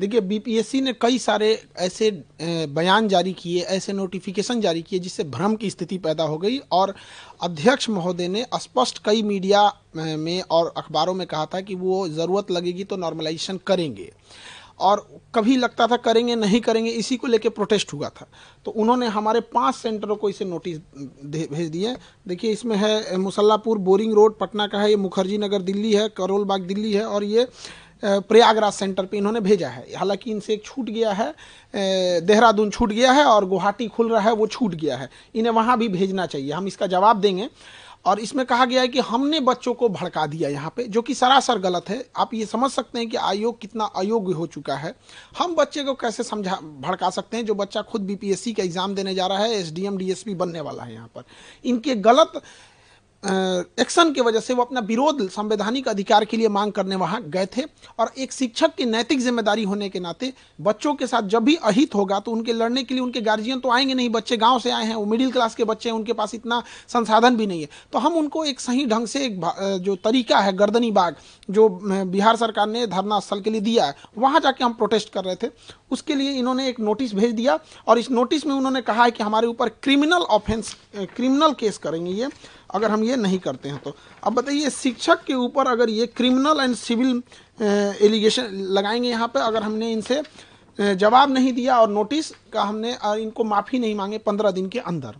देखिए, बीपीएससी ने कई सारे ऐसे बयान जारी किए, ऐसे नोटिफिकेशन जारी किए जिससे भ्रम की स्थिति पैदा हो गई। और अध्यक्ष महोदय ने स्पष्ट कई मीडिया में और अखबारों में कहा था कि वो ज़रूरत लगेगी तो नॉर्मलाइजेशन करेंगे, और कभी लगता था करेंगे नहीं करेंगे, इसी को लेके प्रोटेस्ट हुआ था। तो उन्होंने हमारे 5 सेंटरों को इसे नोटिस भेज दिए। देखिए, इसमें है मुसल्लापुर बोरिंग रोड पटना का है, ये मुखर्जी नगर दिल्ली है, करोल बाग दिल्ली है, और ये प्रयागराज सेंटर पे इन्होंने भेजा है। हालांकि इनसे एक छूट गया है, देहरादून छूट गया है, और गुवाहाटी खुल रहा है वो छूट गया है, इन्हें वहाँ भी भेजना चाहिए, हम इसका जवाब देंगे। और इसमें कहा गया है कि हमने बच्चों को भड़का दिया यहाँ पे, जो कि सरासर गलत है। आप ये समझ सकते हैं कि आयोग कितना अयोग्य हो चुका है। हम बच्चे को कैसे भड़का सकते हैं जो बच्चा खुद बीपीएससी का एग्जाम देने जा रहा है, एसडीएम डीएसपी बनने वाला है। यहाँ पर इनके गलत एक्शन की वजह से वो अपना विरोध संवैधानिक अधिकार के लिए मांग करने वहां गए थे। और एक शिक्षक की नैतिक जिम्मेदारी होने के नाते बच्चों के साथ जब भी अहित होगा तो उनके लड़ने के लिए उनके गार्जियन तो आएंगे नहीं, बच्चे गांव से आए हैं, वो मिडिल क्लास के बच्चे हैं, उनके पास इतना संसाधन भी नहीं है। तो हम उनको एक सही ढंग से एक जो तरीका है गर्दनी बाग जो बिहार सरकार ने धरना स्थल के लिए दिया है, वहां जाके हम प्रोटेस्ट कर रहे थे। उसके लिए इन्होंने एक नोटिस भेज दिया, और इस नोटिस में उन्होंने कहा है कि हमारे ऊपर क्रिमिनल ऑफेंस, क्रिमिनल केस करेंगे ये, अगर हम ये नहीं करते हैं तो। अब बताइए, शिक्षक के ऊपर अगर ये क्रिमिनल एंड सिविल एलिगेशन लगाएंगे यहाँ पे, अगर हमने इनसे जवाब नहीं दिया और नोटिस का हमने इनको माफ़ी नहीं मांगे 15 दिन के अंदर,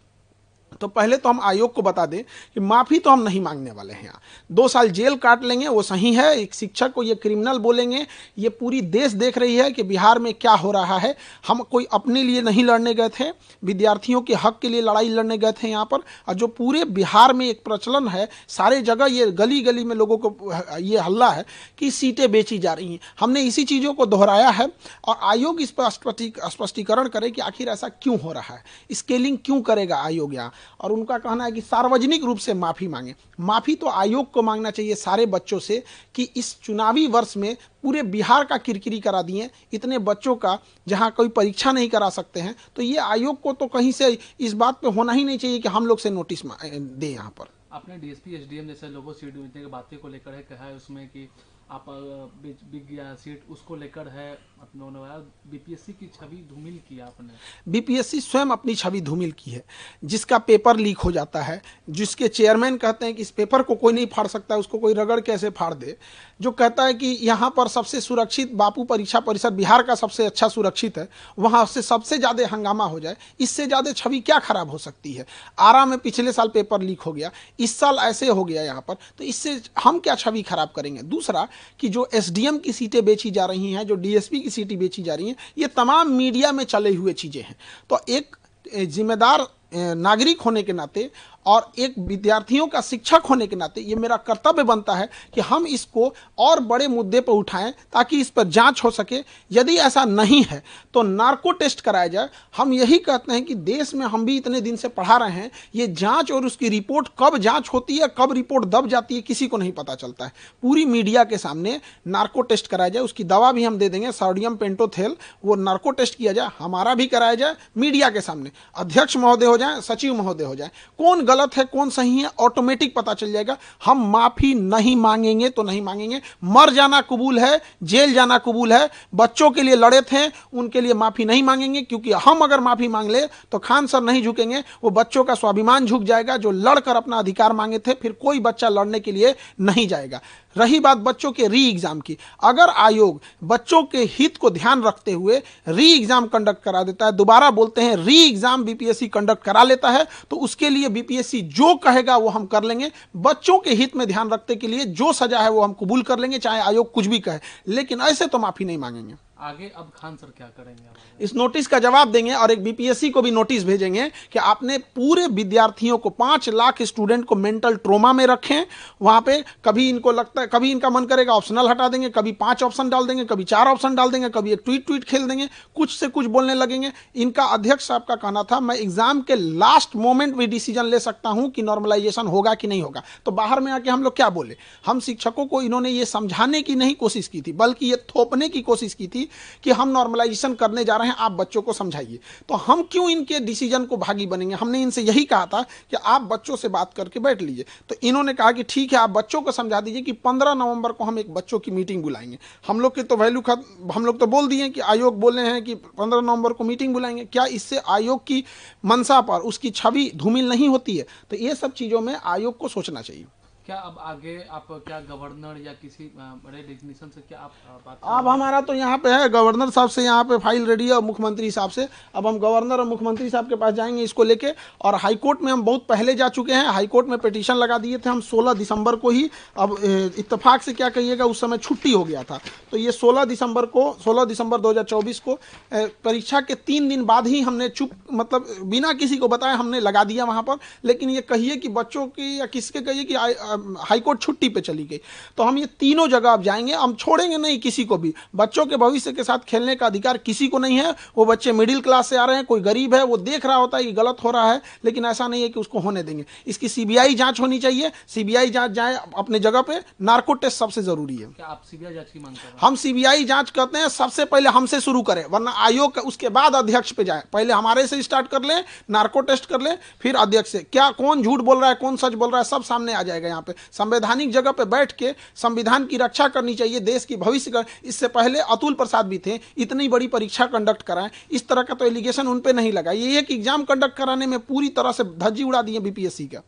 तो पहले तो हम आयोग को बता दें कि माफ़ी तो हम नहीं मांगने वाले हैं। यहाँ 2 साल जेल काट लेंगे वो सही है, एक शिक्षक को ये क्रिमिनल बोलेंगे, ये पूरी देश देख रही है कि बिहार में क्या हो रहा है। हम कोई अपने लिए नहीं लड़ने गए थे, विद्यार्थियों के हक के लिए लड़ाई लड़ने गए थे यहाँ पर। और जो पूरे बिहार में एक प्रचलन है, सारे जगह ये गली गली में लोगों को ये हल्ला है कि सीटें बेची जा रही हैं। हमने इसी चीज़ों को दोहराया है, और आयोग इस पर स्पष्टीकरण करे कि आखिर ऐसा क्यों हो रहा है, स्केलिंग क्यों करेगा आयोग यहाँ। और उनका कहना है कि सार्वजनिक रूप से माफ़ी मांगे। माफ़ी तो आयोग को मांगना चाहिए सारे बच्चों से कि इस चुनावी वर्ष में पूरे बिहार का किरकिरी करा दिए, इतने बच्चों का, जहां कोई परीक्षा नहीं करा सकते हैं। तो ये आयोग को तो कहीं से इस बात पे होना ही नहीं चाहिए कि हम लोग से नोटिस दें। यहाँ पर आपने डीएसपी एसडीएम जैसे लोगों सीट मिलने की बातें को लेकर है कहा है उसमें कि आप बिग सीट उसको लेकर है अपने बीपीएससी की छवि धूमिल की आपने। बीपीएससी स्वयं अपनी छवि धूमिल की है, जिसका पेपर लीक हो जाता है, जिसके चेयरमैन कहते हैं कि इस पेपर को कोई नहीं फाड़ सकता, उसको कोई रगड़ कैसे फाड़ दे, जो कहता है कि यहाँ पर सबसे सुरक्षित बापू परीक्षा परिषद बिहार का सबसे अच्छा सुरक्षित है, वहाँ से सबसे ज़्यादा हंगामा हो जाए, इससे ज़्यादा छवि क्या खराब हो सकती है। आरा में पिछले साल पेपर लीक हो गया, इस साल ऐसे हो गया यहाँ पर, तो इससे हम क्या छवि खराब करेंगे। दूसरा कि जो एसडीएम की सीटें बेची जा रही हैं, जो डीएसपी की सीटें बेची जा रही हैं, ये तमाम मीडिया में चले हुए चीज़ें हैं। तो एक जिम्मेदार नागरिक होने के नाते और एक विद्यार्थियों का शिक्षक होने के नाते ये मेरा कर्तव्य बनता है कि हम इसको और बड़े मुद्दे पर उठाएं ताकि इस पर जांच हो सके। यदि ऐसा नहीं है तो नार्को टेस्ट कराया जाए। हम यही कहते हैं कि देश में हम भी इतने दिन से पढ़ा रहे हैं, ये जांच और उसकी रिपोर्ट कब जांच होती है, कब रिपोर्ट दब जाती है, किसी को नहीं पता चलता है। पूरी मीडिया के सामने नार्को टेस्ट कराया जाए, उसकी दवा भी हम दे देंगे, सोडियम पेंटोथेल, वो नार्को टेस्ट किया जाए, हमारा भी कराया जाए मीडिया के सामने। अध्यक्ष महोदय हो जाए, सचिव महोदय हो जाए, कौन गलत है कौन सही है ऑटोमेटिक पता चल जाएगा। हम माफी नहीं मांगेंगे तो नहीं मांगेंगे। मर जाना कबूल है, जेल जाना कबूल है। बच्चों के लिए लड़े थे, उनके लिए माफी नहीं मांगेंगे, क्योंकि हम अगर माफी मांग ले तो खान सर नहीं झुकेंगे, वो बच्चों का स्वाभिमान झुक जाएगा जो लड़कर अपना अधिकार मांगे थे। फिर कोई बच्चा लड़ने के लिए नहीं जाएगा। रही बात बच्चों के री एग्जाम की, अगर आयोग बच्चों के हित को ध्यान रखते हुए री एग्जाम कंडक्ट करा देता है, दोबारा बोलते हैं री एग्जाम बीपीएससी कंडक्ट करा लेता है, तो उसके लिए बीपीएससी जो कहेगा वो हम कर लेंगे। बच्चों के हित में ध्यान रखते के लिए जो सजा है वो हम कबूल कर लेंगे, चाहे आयोग कुछ भी कहे, लेकिन ऐसे तो माफी नहीं मांगेंगे। आगे अब खान सर क्या करेंगे? इस नोटिस का जवाब देंगे और एक बीपीएससी को भी नोटिस भेजेंगे कि आपने पूरे विद्यार्थियों को 5 लाख स्टूडेंट को मेंटल ट्रोमा में रखें। वहां पे कभी इनको लगता है, कभी इनका मन करेगा ऑप्शनल हटा देंगे, कभी 5 ऑप्शन डाल देंगे, कभी 4 ऑप्शन डाल देंगे, कभी एक ट्वीट खेल देंगे, कुछ से कुछ बोलने लगेंगे। इनका अध्यक्ष साहब का कहना था मैं एग्जाम के लास्ट मोमेंट भी डिसीजन ले सकता हूं कि नॉर्मलाइजेशन होगा कि नहीं होगा। तो बाहर में आके हम लोग क्या बोले? हम शिक्षकों को इन्होंने ये समझाने की नहीं कोशिश की थी, बल्कि ये थोपने की कोशिश की थी कि हम नॉर्मलाइजेशन करने जा रहे हैं, आप बच्चों को समझाइए। तो हम क्यों इनके डिसीजन को भागी बनेंगे? हमने इनसे यही कहा था कि आप बच्चों से बात करके बैठ लीजिए। तो इन्होंने कहा कि ठीक है, आप बच्चों को समझा दीजिए कि 15 नवंबर को हम एक बच्चों की मीटिंग बुलाएंगे। हम लोग की तो वैल्यू हम लोग तो बोल दिए कि आयोग बोले हैं कि 15 नवंबर को मीटिंग बुलाएंगे। क्या इससे आयोग की मंशा पर, उसकी छवि धूमिल नहीं होती है? तो ये सब चीज़ों में आयोग को सोचना चाहिए। क्या अब आगे आप क्या गवर्नर या किसी बड़े डिग्निशन से क्या आप बात अब हमारा तो यहाँ पे है, गवर्नर साहब से यहाँ पे फाइल रेडी है और मुख्यमंत्री साहब से। अब हम गवर्नर और मुख्यमंत्री साहब के पास जाएंगे इसको लेके। और हाईकोर्ट में हम बहुत पहले जा चुके हैं, हाईकोर्ट में पिटीशन लगा दिए थे हम 16 दिसंबर को ही। अब इत्तेफाक से क्या कहिएगा, उस समय छुट्टी हो गया था, तो ये 16 दिसंबर 2024 को परीक्षा के 3 दिन बाद ही हमने मतलब बिना किसी को बताए हमने लगा दिया वहाँ पर। लेकिन ये कहिए कि बच्चों की या किसके कहिए कि हाईकोर्ट छुट्टी पे चली गई। तो हम ये तीनों जगह अब जाएंगे, हम छोड़ेंगे नहीं किसी को भी। बच्चों के भविष्य के साथ खेलने का अधिकार किसी को नहीं है। वो बच्चे मिडिल क्लास से आ रहे हैं, कोई गरीब है, वो देख रहा होता है कि गलत हो रहा है, लेकिन ऐसा नहीं है कि उसको होने देंगे। इसकी सीबीआई जांच होनी चाहिए, सीबीआई जांच जाए अपने जगह पे। नार्को टेस्ट सबसे जरूरी है। क्या आप सीबीआई जांच की मांग कर रहे हैं? हम सीबीआई जांच करते हैं, सबसे पहले हमसे शुरू करें, वरना आयोग उसके बाद अध्यक्ष पे जाए। पहले हमारे से स्टार्ट कर लें, नार्को टेस्ट कर लें, फिर अध्यक्ष से। क्या कौन झूठ बोल रहा है, कौन सच बोल रहा है, सब सामने आ जाएगा। यहाँ पे संवैधानिक जगह पे बैठ के संविधान की रक्षा करनी चाहिए, देश की भविष्य का। इससे पहले अतुल प्रसाद भी थे, इतनी बड़ी परीक्षा कंडक्ट कराएं, इस तरह का तो एलिगेशन उन पे नहीं लगा। ये एक एग्जाम कंडक्ट कराने में पूरी तरह से धज्जी उड़ा दी है बीपीएससी का।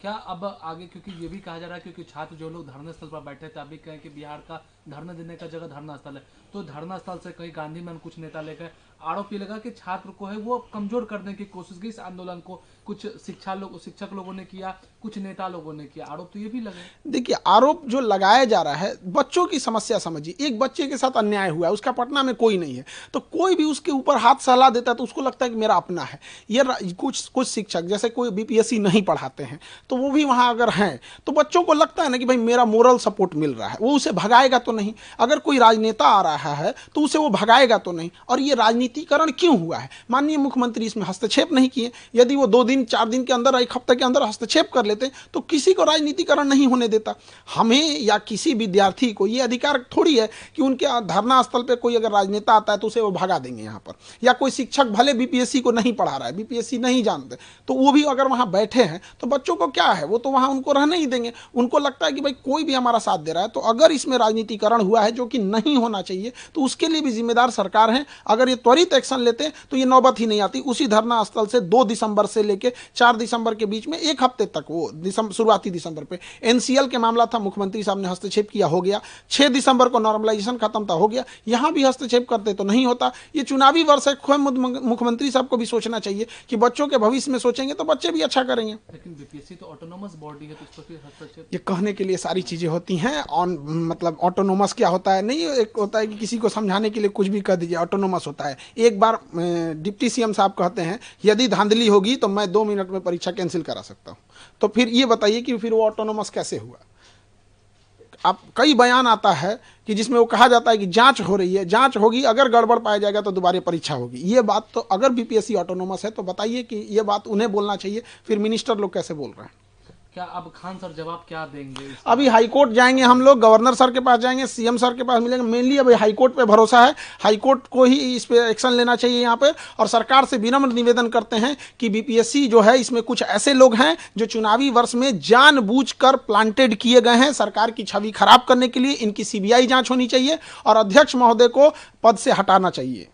क्या अब आगे, क्योंकि ये भी कहा जा रहा है क्योंकि छात्र जो लोग धरने स्थल पर बैठे थे, अभी कहें कि बिहार का धरना देने का जगह धरना स्थल है, तो धरना स्थल से कहीं गांधी मैन कुछ नेता लेकर आरोप ये लगा कि छात्र को है वो कमजोर करने की कोशिश की, इस आंदोलन को कुछ शिक्षक लोगों ने किया, कुछ नेता लोगों ने किया, आरोप तो ये भी लगे। देखिए, आरोप जो लगाया जा रहा है, बच्चों की समस्या समझिए। एक बच्चे के साथ अन्याय हुआ है, उसका पटना में कोई नहीं है, तो कोई भी उसके ऊपर हाथ सहला देता है तो उसको लगता है कि मेरा अपना है। ये कुछ शिक्षक जैसे कोई बीपीएससी नहीं पढ़ाते हैं, तो वो भी वहाँ अगर हैं तो बच्चों को लगता है ना कि भाई मेरा मोरल सपोर्ट मिल रहा है, वो उसे भगाएगा तो नहीं। अगर कोई राजनेता आ रहा है तो उसे वो भगाएगा तो नहीं। और ये राजनीतिकरण क्यों हुआ है? माननीय मुख्यमंत्री इसमें हस्तक्षेप नहीं किए। यदि वो 2 दिन 4 दिन के अंदर, 1 हफ्ते के अंदर हस्तक्षेप कर लेते तो किसी को राजनीतिकरण नहीं होने देता। हमें या किसी विद्यार्थी को ये अधिकार थोड़ी है कि उनके धरना स्थल पे कोई अगर राजनेता आता है तो उसे वो भगा देंगे यहाँ पर। या कोई शिक्षक भले बीपीएससी को नहीं पढ़ा रहा है, बीपीएससी नहीं जानते, तो वो भी अगर वहाँ बैठे हैं तो बच्चों को क्या है, वो तो वहाँ उनको रहने ही देंगे। उनको लगता है कि भाई कोई भी हमारा साथ दे रहा है। तो अगर इसमें राजनीतिकरण हुआ है, जो कि नहीं होना चाहिए, तो उसके लिए भी जिम्मेदार सरकार है। अगर ये त्वरित एक्शन लेते तो ये नौबत ही नहीं आती। उसी धरना स्थल से 2 दिसंबर से लेकर 4 दिसंबर के बीच में 1 हफ्ते तक, वो शुरुआती दिसंबर पे एनसीएल के मामला था, मुख्यमंत्री साहब ने हस्तक्षेप किया, हो गया। 6 दिसंबर को नॉर्मलाइजेशन खत्म था, हो गया। यहां भी हस्तक्षेप करते तो नहीं होता। ये चुनावी वर्ष है, मुख्यमंत्री साहब को भी सोचना चाहिए कि बच्चों के भविष्य में सोचेंगे तो बच्चे भी अच्छा करेंगे। लेकिन बीपीएससी तो ऑटोनोमस बॉडी है, तो इस पर फिर हस्तक्षेप, ये कहने के लिए सारी चीजें होती हैं। मतलब ऑटोनोमस क्या होता है? नहीं, एक होता है कि किसी को समझाने के लिए कुछ भी कह दीजिए, ऑटोनोमस होता है। एक बार डिप्टी सीएम साहब कहते हैं यदि धांधली होगी तो मैं 2 मिनट में परीक्षा कैंसिल करा सकता हूं। तो फिर ये बताइए कि फिर वो ऑटोनोमस कैसे हुआ? अब कई बयान आता है कि जिसमें वो कहा जाता है कि जांच हो रही है, जांच होगी, अगर गड़बड़ पाया जाएगा तो दोबारा परीक्षा होगी। ये बात तो अगर बीपीएससी ऑटोनोमस है तो बताइए कि ये बात उन्हें बोलना चाहिए, फिर मिनिस्टर लोग कैसे बोल रहे हैं? क्या अब खान सर जवाब क्या देंगे? अभी हाईकोर्ट जाएंगे हम लोग, गवर्नर सर के पास जाएंगे, सीएम सर के पास मिलेंगे। मेनली अभी हाईकोर्ट पे भरोसा है, हाईकोर्ट को ही इस पे एक्शन लेना चाहिए यहाँ पे। और सरकार से विनम्र निवेदन करते हैं कि बीपीएससी जो है, इसमें कुछ ऐसे लोग हैं जो चुनावी वर्ष में जानबूझकर प्लांटेड किए गए हैं सरकार की छवि खराब करने के लिए। इनकी सीबीआई जांच होनी चाहिए और अध्यक्ष महोदय को पद से हटाना चाहिए।